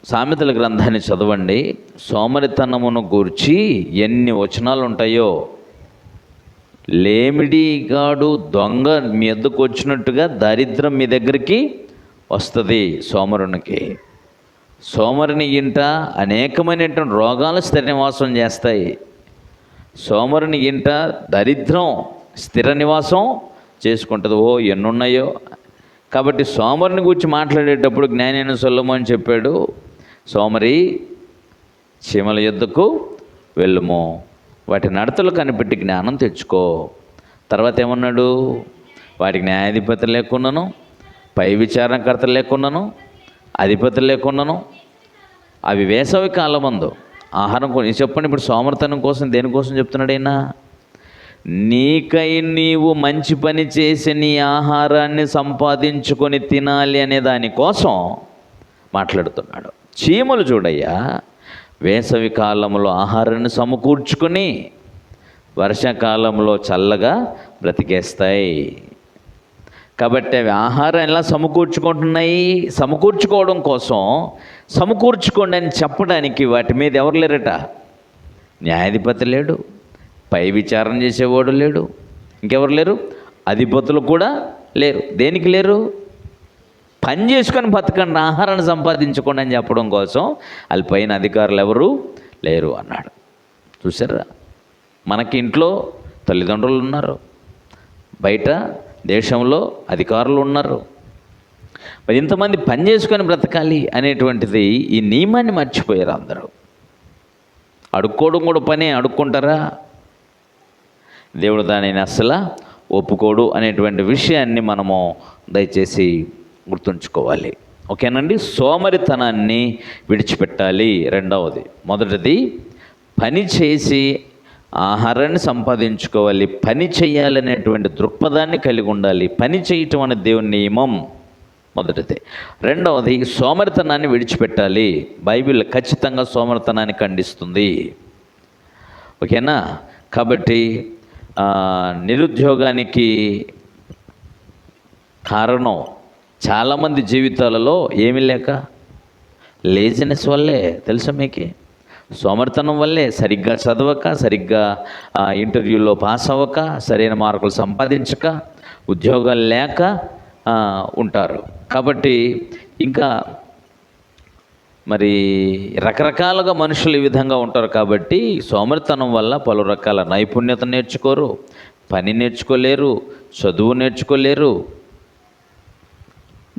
సామెతల గ్రంథాన్ని చదవండి. సోమరితనమును గూర్చి ఎన్ని వచనాలు ఉంటాయో. లేమిడిగాడు దొంగ మీ ఎద్దుకు వచ్చినట్టుగా దరిద్రం మీ దగ్గరికి వస్తుంది సోమరునికి. సోమరుని ఇంట అనేకమైనటువంటి రోగాలు స్థిర నివాసం చేస్తాయి. సోమరుని ఇంట దరిద్రం స్థిర నివాసం చేసుకుంటుంది. ఎన్నున్నాయో. కాబట్టి సోమరుని గురించి మాట్లాడేటప్పుడు జ్ఞానైన సొలొమోను చెప్పాడు, సోమరి చీమల యొద్దకు వెళ్ళుము, వాటి నడతలు కనిపెట్టి జ్ఞానం తెచ్చుకో. తర్వాత ఏమన్నాడు? వాటికి న్యాయాధిపతులు లేకున్నాను, పై విచారణకర్తలు లేకున్నాను, అధిపతులు లేకున్నాను. అవి వేసవి కాలమందు ఆహారం చెప్పండి. ఇప్పుడు సోమరితనం కోసం దేనికోసం చెప్తున్నాడైనా? నీకై నీవు మంచి పని చేసి నీ ఆహారాన్ని సంపాదించుకొని తినాలి అనే దానికోసం మాట్లాడుతున్నాడు. చీమలు చూడయ్యా వేసవి కాలంలో ఆహారాన్ని సమకూర్చుకొని వర్షాకాలంలో చల్లగా బ్రతికేస్తాయి. కాబట్టి అవి ఆహారం ఎలా సమకూర్చుకుంటున్నాయి? సమకూర్చుకోవడం కోసం సమకూర్చుకోండి అని చెప్పడానికి వాటి మీద ఎవరు లేరట? న్యాయాధిపతి లేడు, పై విచారణ చేసేవాడు లేడు, ఇంకెవరు లేరు, అధిపతులు కూడా లేరు. దేనికి లేరు? పని చేసుకొని బతకండి, ఆహారాన్ని సంపాదించుకోండి అని చెప్పడం కోసం వాళ్ళ పైన అధికారులు ఎవరు లేరు అన్నాడు. చూసారా, మనకి ఇంట్లో తల్లిదండ్రులు ఉన్నారు, బయట దేశంలో అధికారులు ఉన్నారు. మరి ఇంతమంది పని చేసుకొని బ్రతకాలి అనేటువంటిది ఈ నియమాన్ని మర్చిపోయారు అందరూ. అడుక్కోవడం కూడా పనే, అడుక్కుంటారా? దేవుడు దానిని అస్సలు ఒప్పుకోడు అనేటువంటి విషయాన్ని మనము దయచేసి గుర్తుంచుకోవాలి. ఓకేనండి. సోమరితనాన్ని విడిచిపెట్టాలి. రెండవది, మొదటిది పని చేసి ఆహారాన్ని సంపాదించుకోవాలి, పని చేయాలనేటువంటి దృక్పథాన్ని కలిగి ఉండాలి. పని చేయటం అనే దేవుని నియమం మొదటిది. రెండవది, సోమరితనాన్ని విడిచిపెట్టాలి. బైబిల్ ఖచ్చితంగా సోమరితనాన్ని ఖండిస్తుంది. ఓకేనా? కాబట్టి నిరుద్యోగానికి కారణం చాలామంది జీవితాలలో ఏమీ లేక లేజినెస్ వల్లే. తెలుసా మీకు? సోమరితనం వల్లే, సరిగ్గా చదవక, సరిగ్గా ఇంటర్వ్యూలో పాస్ అవ్వక, సరైన మార్కులు సంపాదించక, ఉద్యోగాలు లేక ఉంటారు. కాబట్టి ఇంకా మరి రకరకాలుగా మనుషులు ఈ విధంగా ఉంటారు. కాబట్టి సోమరితనం వల్ల పలు రకాల నైపుణ్యత నేర్చుకోరు, పని నేర్చుకోలేరు, చదువు నేర్చుకోలేరు,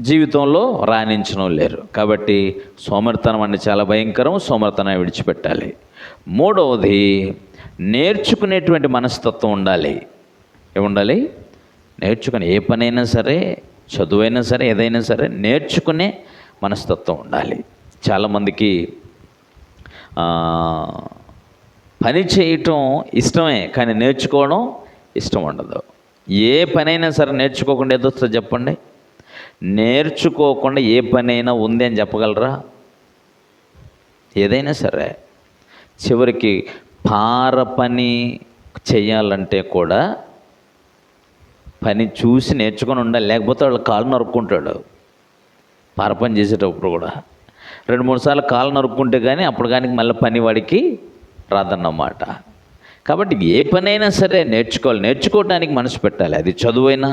జీవితంలో రాణించడం లేరు. కాబట్టి సోమరితనం అంటే చాలా భయంకరం. సోమరితనాన్ని విడిచిపెట్టాలి. మూడవది, నేర్చుకునేటువంటి మనస్తత్వం ఉండాలి. ఏముండాలి? నేర్చుకుని ఏ పనైనా సరే, చదువైనా సరే, ఏదైనా సరే నేర్చుకునే మనస్తత్వం ఉండాలి. చాలామందికి పని చేయటం ఇష్టమే, కానీ నేర్చుకోవడం ఇష్టం ఉండదు. ఏ పనైనా సరే నేర్చుకోకుండా ఏదొస్తుందో చెప్పండి? నేర్చుకోకుండా ఏ పనైనా ఉంది అని చెప్పగలరా? ఏదైనా సరే. చివరికి పార పని చేయాలంటే కూడా పని చూసి నేర్చుకొని ఉండాలి, లేకపోతే వాళ్ళు కాళ్ళు నరుక్కుంటాడు. పార పని చేసేటప్పుడు కూడా 2-3 సార్లు కాళ్ళు నరుక్కుంటే కానీ అప్పుడు కానీ మళ్ళీ పని వాడికి రాదన్నమాట. కాబట్టి ఏ పనైనా సరే నేర్చుకోవాలి, నేర్చుకోవడానికి మనసు పెట్టాలి. అది చదువైనా,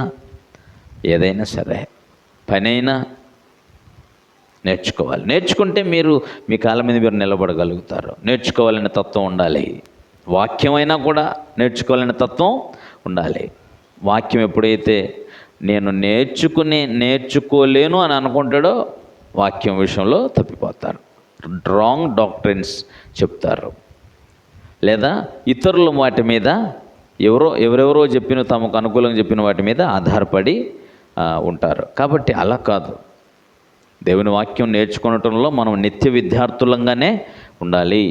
ఏదైనా సరే, పని అయినా నేర్చుకోవాలి. నేర్చుకుంటే మీరు మీ కాళ్ళ మీద మీరు నిలబడగలుగుతారు. నేర్చుకోవాలనే తత్వం ఉండాలి. వాక్యమైనా కూడా నేర్చుకోవాలనే తత్వం ఉండాలి. వాక్యం ఎప్పుడైతే నేను నేర్చుకోలేను అని అనుకుంటాడో వాక్యం విషయంలో తప్పిపోతారు. రాంగ్ డాక్ట్రిన్స్ చెప్తారు, లేదా ఇతరుల వాటి మీద ఎవరెవరో చెప్పిన, తమకు అనుకూలంగా చెప్పిన వాటి మీద ఆధారపడి ఉంటారు. కాబట్టి అలా కాదు. దేవుని వాక్యం నేర్చుకోవటంలో మనం నిత్య విద్యార్థులంగానే ఉండాలి.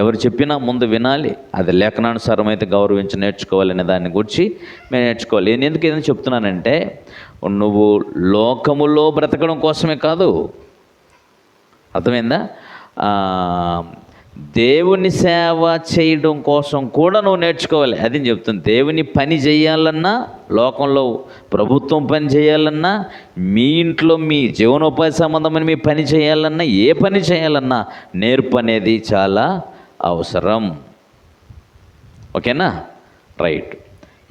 ఎవరు చెప్పినా ముందు వినాలి. అది లేఖనానుసారం అయితే గౌరవించి నేర్చుకోవాలనే దాన్ని గురించి మేము నేర్చుకోవాలి. నేను ఎందుకు ఏదైనా చెప్తున్నానంటే, నువ్వు లోకములో బ్రతకడం కోసమే కాదు, అర్థమైందా? దేవుని సేవ చేయడం కోసం కూడా నువ్వు నేర్చుకోవాలి. అది చెప్తుంది. దేవుని పని చేయాలన్నా, లోకంలో ప్రభుత్వం పని చేయాలన్నా, మీ ఇంట్లో మీ జీవనోపాధి సంబంధమైన మీ పని చేయాలన్నా, ఏ పని చేయాలన్నా నేర్పు అనేది చాలా అవసరం. ఓకేనా? రైట్.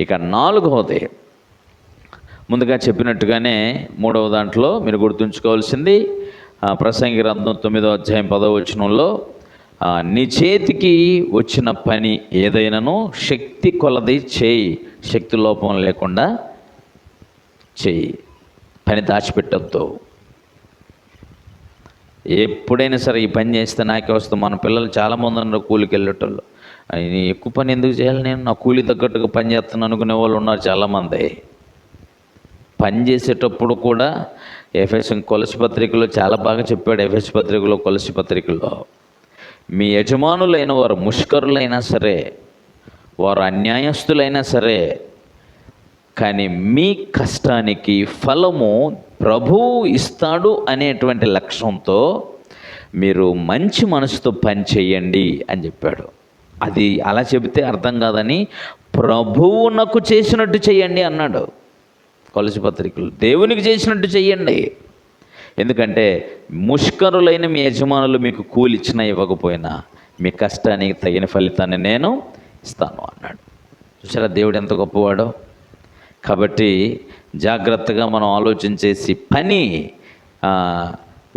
ఇక 4వది, ముందుగా చెప్పినట్టుగానే 3వ దాంట్లో మీరు గుర్తుంచుకోవాల్సింది, ప్రసంగి గ్రంథం 9వ అధ్యాయం 10వ వచనంలో, నీ చేతికి వచ్చిన పని ఏదైనాను శక్తి కొలది చేయి, శక్తి లోపం లేకుండా చేయి, పని దాచిపెట్టద్దు. ఎప్పుడైనా సరే ఈ పని చేస్తే నాకే వస్తుంది. మన పిల్లలు చాలామంది ఉన్నారు కూలికి వెళ్ళేటోళ్ళు. ఎక్కువ పని ఎందుకు చేయాలి, నేను నా కూలి తగ్గట్టుగా పని చేస్తాను అనుకునే వాళ్ళు ఉన్నారు చాలామంది. పని చేసేటప్పుడు కూడా కొలసి పత్రికలో చాలా బాగా చెప్పాడు. ఎఫెసు పత్రికలో, కొలసి పత్రికలో, మీ యజమానులైన వారు ముష్కరులైనా సరే, వారు అన్యాయస్తులైనా సరే, కానీ మీ కష్టానికి ఫలము ప్రభువు ఇస్తాడు అనేటువంటి లక్ష్యంతో మీరు మంచి మనసుతో పని చేయండి అని చెప్పాడు. అది అలా చెబితే అర్థం కాదని, ప్రభువునకు చేసినట్టు చేయండి అన్నాడు. కొలసి పత్రికలు దేవునికి చేసినట్టు చెయ్యండి. ఎందుకంటే ముష్కరులైన మీ యజమానులు మీకు కూలి ఇచ్చినా ఇవ్వకపోయినా మీ కష్టానికి తగిన ఫలితాన్ని నేను ఇస్తాను అన్నాడు. చూసారా దేవుడు ఎంత గొప్పవాడో. కాబట్టి జాగ్రత్తగా మనం ఆలోచన చేసి పని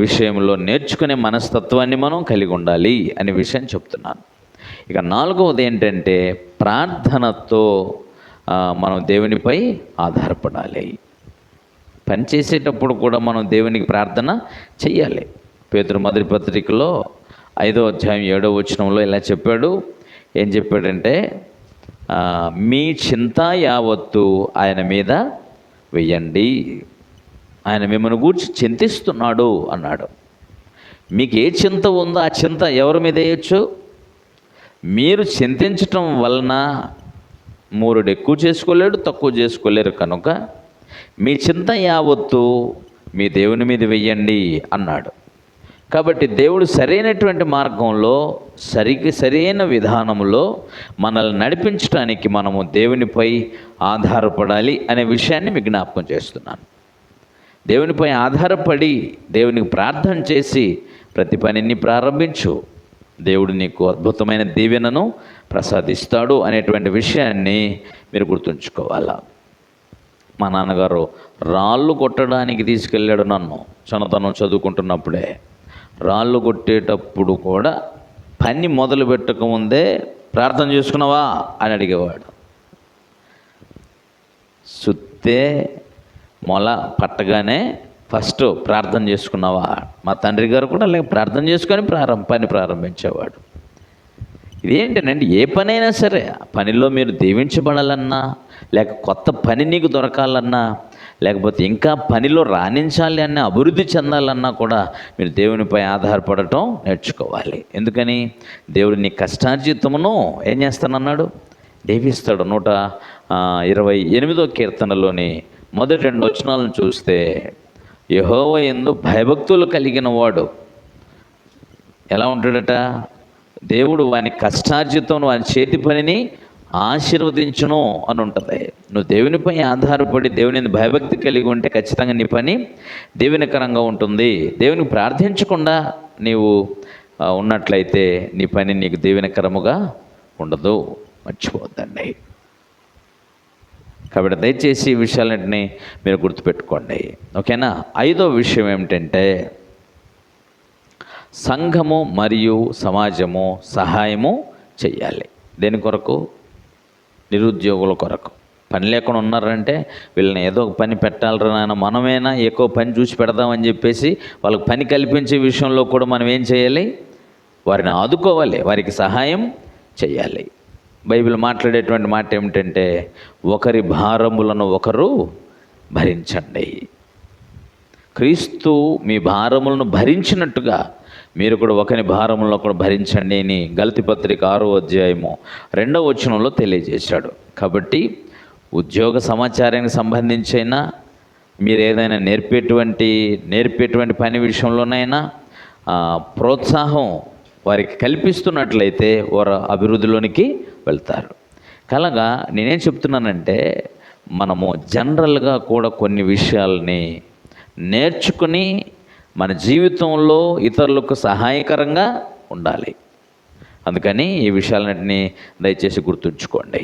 విషయంలో నేర్చుకునే మనస్తత్వాన్ని మనం కలిగి ఉండాలి అనే విషయం చెప్తున్నాను. ఇక 4వది ఏంటంటే ప్రార్థనతో మనం దేవునిపై ఆధారపడాలి. పని చేసేటప్పుడు కూడా మనం దేవునికి ప్రార్థన చెయ్యాలి. పేతురు మొదటి పత్రికలో 5వ అధ్యాయం 7వ వచనంలో ఇలా చెప్పాడు. ఏం చెప్పాడంటే మీ చింత యావత్తు ఆయన మీద వెయ్యండి, ఆయన మిమ్మల్ని గూర్చి చింతిస్తున్నాడు అన్నాడు. మీకు ఏ చింత ఉందో ఆ చింత ఎవరి మీద వేయచ్చు? మీరు చింతించటం వలన మూరుడు ఎక్కువ చేసుకోలేడు, తక్కువ చేసుకోలేరు. కనుక మీ చింత యావత్తు మీ దేవుని మీద వెయ్యండి అన్నాడు. కాబట్టి దేవుడు సరైనటువంటి మార్గంలో సరైన విధానంలో మనల్ని నడిపించడానికి మనము దేవునిపై ఆధారపడాలి అనే విషయాన్ని మీకు జ్ఞాపకం చేస్తున్నాను. దేవునిపై ఆధారపడి దేవునికి ప్రార్థన చేసి ప్రతి పనిని ప్రారంభించు. దేవుడు నీకు అద్భుతమైన దీవెనను ప్రసాదిస్తాడు అనేటువంటి విషయాన్ని మీరు గుర్తుంచుకోవాలా. మా నాన్నగారు రాళ్ళు కొట్టడానికి తీసుకెళ్ళాడు నన్ను చిన్నతనం చదువుకుంటున్నప్పుడే. రాళ్ళు కొట్టేటప్పుడు కూడా పని మొదలు పెట్టకముందే ప్రార్థన చేసుకున్నావా అని అడిగేవాడు. సుత్తే మొల పట్టగానే ఫస్ట్ ప్రార్థన చేసుకున్నావా? మా తండ్రి గారు కూడా అలాగే ప్రార్థన చేసుకొని పని ప్రారంభించేవాడు. ఇదేంటనండి, ఏ పనైనా సరే పనిలో మీరు దీవించబడాలన్నా, లేక కొత్త పని నీకు దొరకాలన్నా, లేకపోతే ఇంకా పనిలో రాణించాలి అన్న అభివృద్ధి చెందాలన్నా కూడా మీరు దేవునిపై ఆధారపడటం నేర్చుకోవాలి. ఎందుకని? దేవుడు నీ కష్టార్జితమును ఏం చేస్తానన్నాడు? దీవిస్తాడు. 128వ కీర్తనలోని మొదటి 2 వచనాలను చూస్తే యెహోవా యందు భయభక్తులు కలిగిన వాడు ఎలా ఉంటాడట? దేవుడు వాని కష్టార్జితం, వాని చేతి పనిని ఆశీర్వదించును అని ఉంటుంది. నువ్వు దేవునిపై ఆధారపడి దేవుని భయభక్తి కలిగి ఉంటే ఖచ్చితంగా నీ పని దీవెనకరంగా ఉంటుంది. దేవునికి ప్రార్థించకుండా నీవు ఉన్నట్లయితే నీ పని నీకు దీవెనకరముగా ఉండదు. మర్చిపోద్దండి. కాబట్టి దయచేసి ఈ విషయాలన్నింటినీ మీరు గుర్తుపెట్టుకోండి, ఓకేనా? 5వ విషయం ఏమిటంటే సంఘము మరియు సమాజము సహాయము చెయ్యాలి. దేని కొరకు? నిరుద్యోగుల కొరకు. పని లేకుండా ఉన్నారంటే వీళ్ళని ఏదో ఒక పని పెట్టాలరా నాయన, మనమైనా ఎక్కువ పని చూసి పెడదామని చెప్పేసి వాళ్ళకి పని కల్పించే విషయంలో కూడా మనం ఏం చేయాలి? వారిని ఆదుకోవాలి, వారికి సహాయం చేయాలి. బైబిల్ మాట్లాడేటువంటి మాట ఏమిటంటే ఒకరి భారములను ఒకరు భరించండి. క్రీస్తు మీ భారములను భరించినట్టుగా మీరు కూడా ఒకరి భారములను ఒకరు భరించండి అని గలతీ పత్రిక 6వ అధ్యాయము 2వ వచనంలో తెలియజేశాడు. కాబట్టి ఉద్యోగ సమాచారానికి సంబంధించైనా, మీరు ఏదైనా నేర్పేటువంటి పని విషయంలోనైనా ప్రోత్సాహం వారికి కల్పిస్తున్నట్లయితే వారు అభివృద్ధిలోనికి వెళ్తారు. కలగా నేనేం చెప్తున్నానంటే మనము జనరల్గా కూడా కొన్ని విషయాల్ని నేర్చుకుని మన జీవితంలో ఇతరులకు సహాయకరంగా ఉండాలి. అందుకని ఈ విషయాలన్నింటినీ దయచేసి గుర్తుంచుకోండి.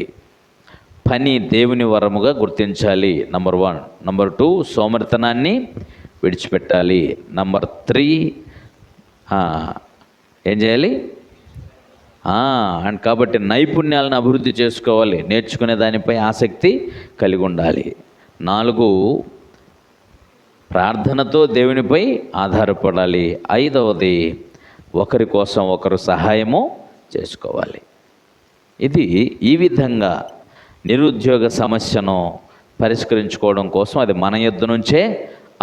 పని దేవుని వరముగా గుర్తించాలి, నంబర్ 1. నంబర్ 2, సోమరితనాన్ని విడిచిపెట్టాలి. నంబర్ 3, ఏం చేయాలి? అండ్ కాబట్టి నైపుణ్యాలను అభివృద్ధి చేసుకోవాలి, నేర్చుకునే దానిపై ఆసక్తి కలిగి ఉండాలి. 4, ప్రార్థనతో దేవునిపై ఆధారపడాలి. 5వది, ఒకరి కోసం ఒకరు సహాయము చేసుకోవాలి. ఇది ఈ విధంగా నిరుద్యోగ సమస్యను పరిష్కరించుకోవడం కోసం అది మన యొద్ద నుంచే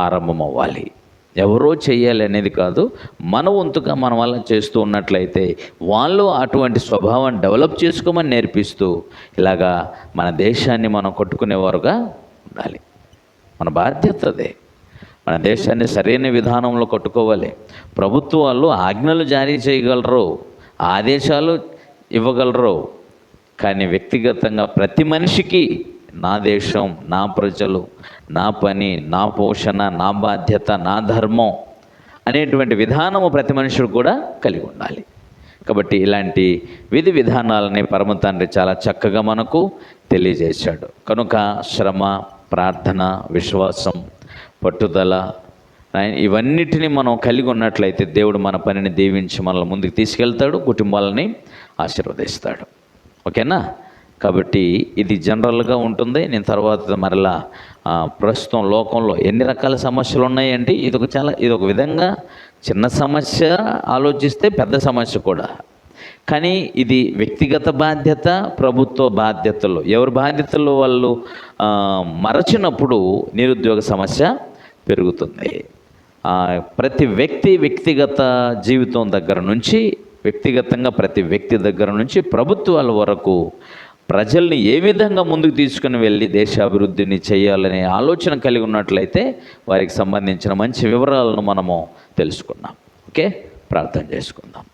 ఆరంభమవ్వాలి. ఎవరో చెయ్యాలి అనేది కాదు, మన వంతుగా మన వల్ల చేస్తూ ఉన్నట్లయితే వాళ్ళు అటువంటి స్వభావాన్ని డెవలప్ చేసుకోమని నేర్పిస్తూ ఇలాగా మన దేశాన్ని మనం కొట్టుకునేవారుగా ఉండాలి. మన బాధ్యత అదే. మన దేశాన్ని సరైన విధానంలో కట్టుకోవాలి. ప్రభుత్వాలు ఆజ్ఞలు జారీ చేయగలరు, ఆదేశాలు ఇవ్వగలరు, కానీ వ్యక్తిగతంగా ప్రతి మనిషికి నా దేశం, నా ప్రజలు, నా పని, నా పోషణ, నా బాధ్యత, నా ధర్మం అనేటువంటి విధానము ప్రతి మనుషుడు కూడా కలిగి ఉండాలి. కాబట్టి ఇలాంటి విధి విధానాలని పరమ తండ్రి చాలా చక్కగా మనకు తెలియజేశాడు. కనుక శ్రమ, ప్రార్థన, విశ్వాసం, పట్టుదల ఇవన్నిటిని మనం కలిగి ఉన్నట్లయితే దేవుడు మన పనిని దీవించి మనల్ని ముందుకు తీసుకెళ్తాడు, కుటుంబాలని ఆశీర్వదిస్తాడు. ఓకేనా? కాబట్టి ఇది జనరల్గా ఉంటుంది. నేను తర్వాత మరలా ప్రస్తుతం లోకంలో ఎన్ని రకాల సమస్యలు ఉన్నాయంటే ఇది ఒక విధంగా చిన్న సమస్య ఆలోచిస్తే పెద్ద సమస్య కూడా. కానీ ఇది వ్యక్తిగత బాధ్యత, ప్రభుత్వ బాధ్యతలు ఎవరి బాధ్యతలు వాళ్ళు మరచినప్పుడు నిరుద్యోగ సమస్య పెరుగుతుంది. ప్రతి వ్యక్తిగత జీవితం దగ్గర నుంచి, వ్యక్తిగతంగా ప్రతి వ్యక్తి దగ్గర నుంచి ప్రభుత్వాల వరకు ప్రజల్ని ఏ విధంగా ముందుకు తీసుకుని వెళ్ళి దేశాభివృద్ధిని చేయాలనే ఆలోచన కలిగి ఉన్నట్లయితే వారికి సంబంధించిన మంచి వివరాలను మనము తెలుసుకున్నాం. ఓకే, ప్రార్థన చేసుకుందాం.